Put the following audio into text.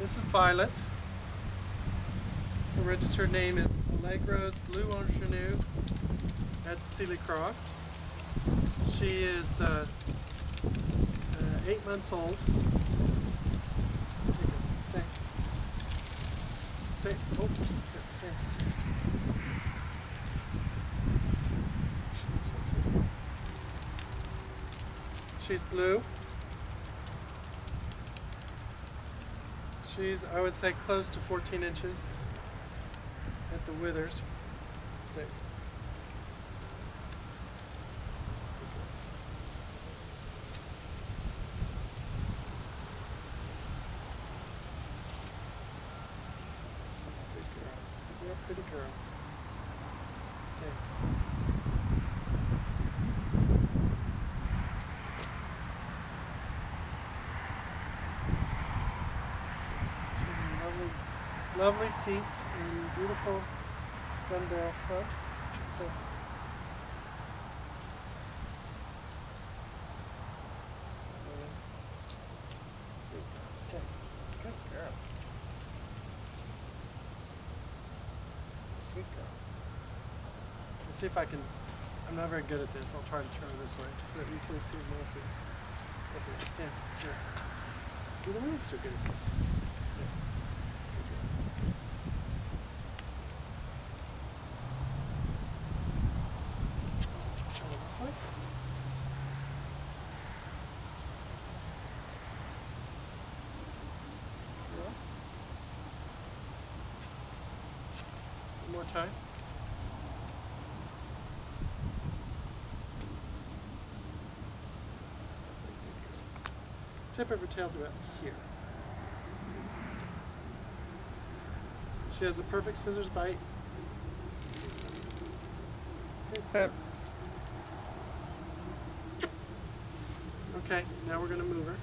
This is Violet. Her registered name is Allegro's Blue Ingenue at Sealy Croft. She is 8 months old. Stay. Stay. Oh, stay. She's blue. She's, I would say, close to 14 inches at the withers. Stay. Good girl. You're a pretty girl. Stay. Lovely feet and beautiful gun barrel front. So, stay. Good girl. Sweet girl. Let's see if I can. I'm not very good at this. I'll try to turn her this way just so that you can see more, please. Okay, stand. Here. The legs are good at this. Stay. This way. One more time. Tip of her tail's about here. She has a perfect scissors bite. Okay, now we're going to move her.